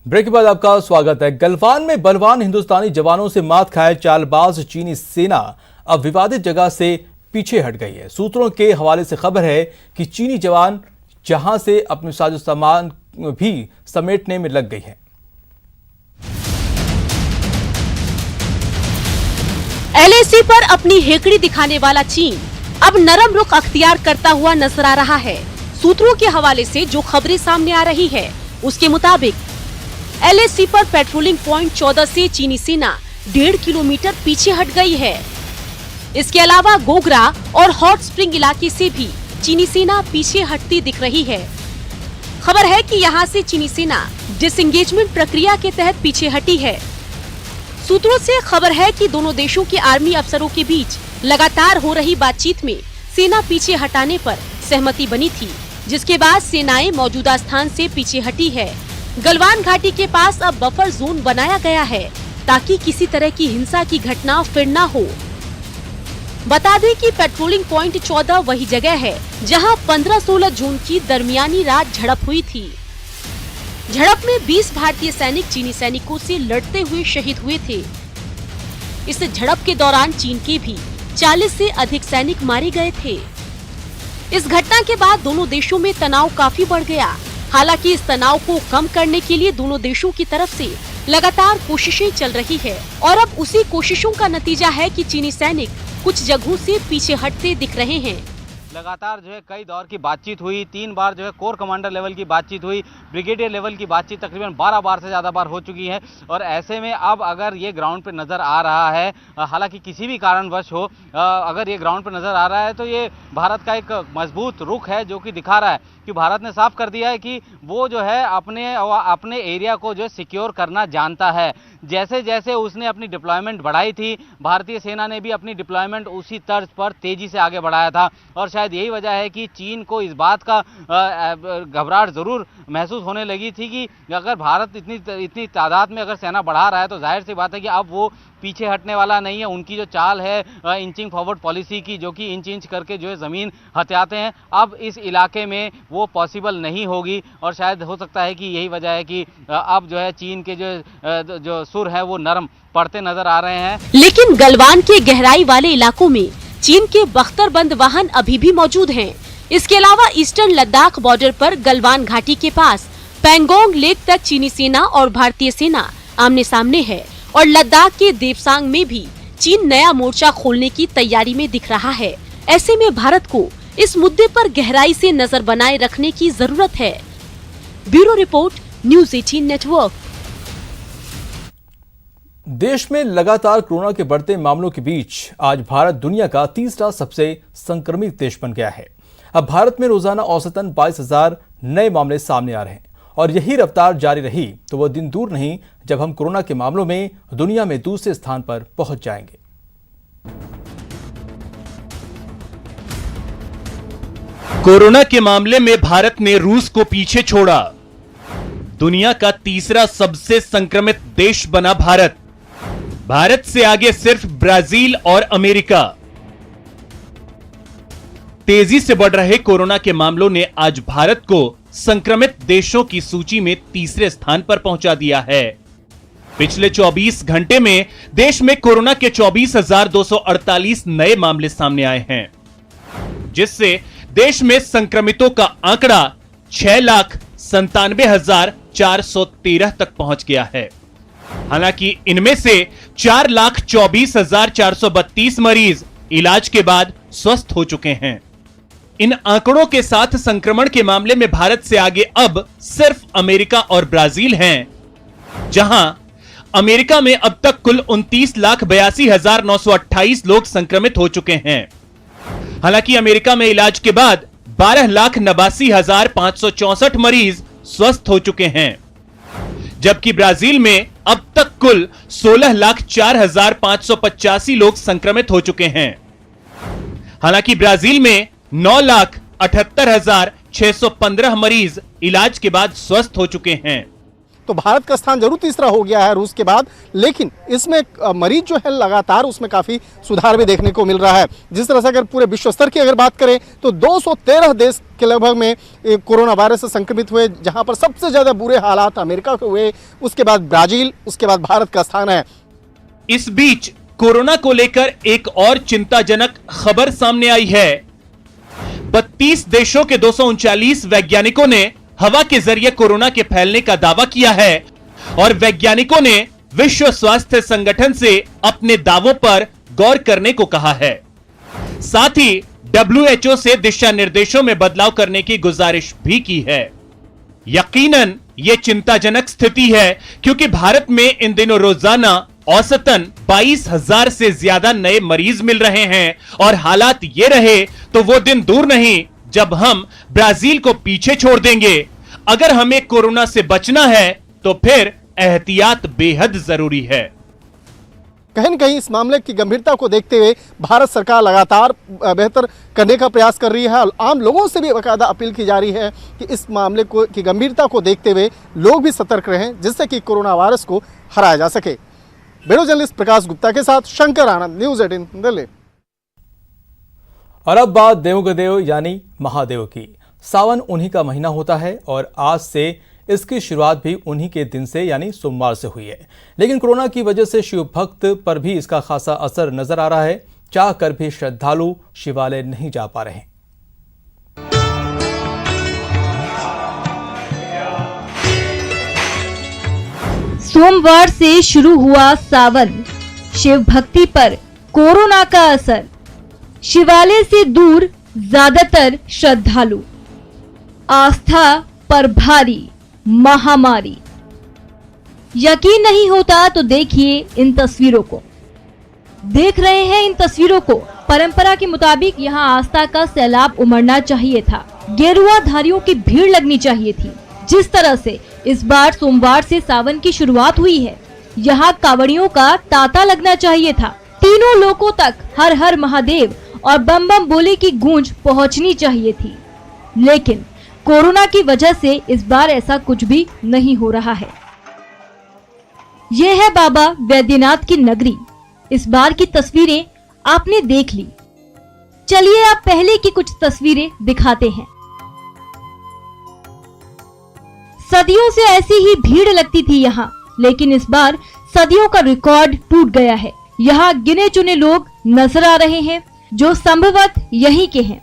Break के बाद आपका स्वागत है। गलवान में बलवान हिंदुस्तानी जवानों से मात खाए चालबाज चीनी सेना अब विवादित जगह से पीछे हट गई है। सूत्रों के हवाले से खबर है कि चीनी जवान जहां से अपने साजो सामान भी समेटने में लग गई है। एलएसी पर अपनी हेकड़ी दिखाने वाला चीन अब नरम रुख अख्तियार करता हुआ नजर आ रहा है। सूत्रों के हवाले से जो खबरें सामने आ रही है उसके मुताबिक एलएसी पर पेट्रोलिंग पॉइंट 14 से चीनी सेना 1.5 किलोमीटर पीछे हट गई है। इसके अलावा गोगरा और हॉट स्प्रिंग इलाके से भी चीनी सेना पीछे हटती दिख रही है। खबर है कि यहां से चीनी सेना डिसएंगेजमेंट प्रक्रिया के तहत पीछे हटी है। सूत्रों से खबर है कि दोनों देशों के आर्मी अफसरों के बीच लगातार हो रही बातचीत में सेना पीछे हटाने पर सहमति बनी थी, जिसके बाद सेनाएं मौजूदा स्थान से पीछे हटी है। गलवान घाटी के पास अब बफर जोन बनाया गया है ताकि किसी तरह की हिंसा की घटना फिर न हो। बता दें कि पेट्रोलिंग पॉइंट 14 वही जगह है जहां 15-16 जून की दरमियानी रात झड़प हुई थी। झड़प में 20 भारतीय सैनिक चीनी सैनिकों से लड़ते हुए शहीद हुए थे। इस झड़प के दौरान चीन के भी 40 से अधिक सैनिक मारे गए थे। इस घटना के बाद दोनों देशों में तनाव काफी बढ़ गया। हालांकि इस तनाव को कम करने के लिए दोनों देशों की तरफ से लगातार कोशिशें चल रही है और अब उसी कोशिशों का नतीजा है कि चीनी सैनिक कुछ जगहों से पीछे हटते दिख रहे हैं। लगातार जो है कई दौर की बातचीत हुई, 3 बार जो है कोर कमांडर लेवल की बातचीत हुई, ब्रिगेडियर लेवल की बातचीत तकरीबन 12 बार से ज़्यादा बार हो चुकी है। और ऐसे में अब अगर ये ग्राउंड पे नज़र आ रहा है, हालांकि किसी भी कारणवश हो, अगर ये ग्राउंड पे नज़र आ रहा है तो ये भारत का एक मजबूत रुख है जो कि दिखा रहा है कि भारत ने साफ कर दिया है कि वो जो है अपने एरिया को जो है सिक्योर करना जानता है। जैसे जैसे उसने अपनी डिप्लॉयमेंट बढ़ाई थी, भारतीय सेना ने भी अपनी डिप्लॉयमेंट उसी तर्ज पर तेजी से आगे बढ़ाया था। और शायद यही वजह है कि चीन को इस बात का घबराहट जरूर महसूस होने लगी थी कि अगर भारत इतनी तादाद में अगर सेना बढ़ा रहा है तो जाहिर सी बात है कि अब वो पीछे हटने वाला नहीं है। उनकी जो चाल है इंचिंग फॉरवर्ड पॉलिसी की, जो कि इंच करके जो है ज़मीन हथियाते हैं, अब इस इलाके में वो पॉसिबल नहीं होगी। और शायद हो सकता है कि यही वजह है कि अब जो है चीन के जो सुर है वो नरम पड़ते नजर आ रहे हैं। लेकिन गलवान के गहराई वाले इलाकों में चीन के बख्तरबंद वाहन अभी भी मौजूद हैं। इसके अलावा ईस्टर्न लद्दाख बॉर्डर पर गलवान घाटी के पास पैंगोंग लेक तक चीनी सेना और भारतीय सेना आमने सामने है और लद्दाख के देपसांग में भी चीन नया मोर्चा खोलने की तैयारी में दिख रहा है। ऐसे में भारत को इस मुद्दे पर गहराई से नजर बनाए रखने की जरूरत है। Bureau report, news 18 network. देश में लगातार कोरोना के बढ़ते मामलों के बीच आज भारत दुनिया का तीसरा सबसे संक्रमित देश बन गया है। अब भारत में रोजाना औसतन 22,000 नए मामले सामने आ रहे हैं और यही रफ्तार जारी रही तो वह दिन दूर नहीं जब हम कोरोना के मामलों में दुनिया में दूसरे स्थान पर पहुंच जाएंगे। कोरोना के मामले में भारत ने रूस को पीछे छोड़ा। दुनिया का तीसरा सबसे संक्रमित देश बना भारत। भारत से आगे सिर्फ ब्राजील और अमेरिका। तेजी से बढ़ रहे कोरोना के मामलों ने आज भारत को संक्रमित देशों की सूची में तीसरे स्थान पर पहुंचा दिया है। पिछले 24 घंटे में देश में कोरोना के 24,248 नए मामले सामने आए हैं, जिससे देश में संक्रमितों का आंकड़ा 6,97,413 तक पहुंच गया है। हालांकि इनमें से 4,24,432 मरीज इलाज के बाद स्वस्थ हो चुके हैं। इन आंकड़ों के साथ संक्रमण के मामले में भारत से आगे अब सिर्फ अमेरिका और ब्राजील हैं, जहां अमेरिका में अब तक कुल 29,82,928 लोग संक्रमित हो चुके हैं। हालांकि अमेरिका में इलाज के बाद 12,89,564 मरीज स्वस्थ हो चुके हैं, जबकि ब्राजील में अब तक कुल 16,04,585 लोग संक्रमित हो चुके हैं। हालांकि ब्राजील में 9,78,615 मरीज इलाज के बाद स्वस्थ हो चुके हैं। तो भारत का स्थान जरूर तीसरा हो गया है रूस के बाद, लेकिन इसमें मरीज जो है लगातार उसमें काफ़ी सुधार भी देखने को मिल रहा है। जिस तरह से अगर पूरे विश्व स्तर की अगर बात करें तो 213 देश के लगभग में कोरोना वायरस से संक्रमित हुए, जहां पर सबसे ज़्यादा बुरे हालात अमेरिका के हुए, उसके बाद ब्राज़ील, उसके बाद भारत का स्थान है। इस बीच कोरोना को लेकर एक और चिंताजनक खबर सामने आई है। 32 देशों के 239 वैज्ञानिकों ने हवा के जरिए कोरोना के फैलने का दावा किया है और वैज्ञानिकों ने विश्व स्वास्थ्य संगठन से अपने दावों पर गौर करने को कहा है। साथ ही WHO से दिशा निर्देशों में बदलाव करने की गुजारिश भी की है। यकीनन ये चिंताजनक स्थिति है क्योंकि भारत में इन दिनों रोजाना औसतन 22,000 से ज्यादा नए मरीज मिल रहे हैं और हालात ये रहे तो वो दिन दूर नहीं जब हम ब्राजील को पीछे छोड़ देंगे। अगर हमें कोरोना से बचना है तो फिर एहतियात बेहद जरूरी है। कहीं न कहीं इस मामले की गंभीरता को देखते हुए भारत सरकार लगातार बेहतर करने का प्रयास कर रही है और आम लोगों से भी बाकायदा अपील की जा रही है कि इस मामले को की गंभीरता को देखते हुए लोग भी सतर्क रहें, जिससे कि कोरोना वायरस को हराया जा सके। ब्यूरो जर्नलिस्ट प्रकाश गुप्ता के साथ शंकर आनंद, न्यूज़ 18 दिल्ली। और अब बात देवों के देव यानी महादेव की। सावन उन्हीं का महीना होता है और आज से इसकी शुरुआत भी उन्हीं के दिन से यानी सोमवार से हुई है। लेकिन कोरोना की वजह से शिव भक्त पर भी इसका खासा असर नजर आ रहा है। चाह कर भी श्रद्धालु शिवालय नहीं जा पा रहे। सोमवार से शुरू हुआ सावन, शिव भक्ति पर कोरोना का असर। शिवालय से दूर ज्यादातर श्रद्धालु, आस्था पर भारी महामारी। यकीन नहीं होता तो देखिए इन तस्वीरों को। देख रहे हैं इन तस्वीरों को। परंपरा के मुताबिक यहाँ आस्था का सैलाब उमड़ना चाहिए था, गेरुआ धारियों की भीड़ लगनी चाहिए थी। जिस तरह से इस बार सोमवार से सावन की शुरुआत हुई है, यहाँ कांवड़ियों का तांता लगना चाहिए था। तीनों लोकों तक हर हर महादेव और बम बम बोले की गूंज पहुँचनी चाहिए थी, लेकिन कोरोना की वजह से इस बार ऐसा कुछ भी नहीं हो रहा है। ये है बाबा वैद्यनाथ की नगरी। इस बार की तस्वीरें आपने देख ली। चलिए आप पहले की कुछ तस्वीरें दिखाते हैं। सदियों से ऐसी ही भीड़ लगती थी यहाँ, लेकिन इस बार सदियों का रिकॉर्ड टूट गया है। यहाँ गिने चुने लोग नजर आ रहे हैं जो संभवतः यहीं के हैं।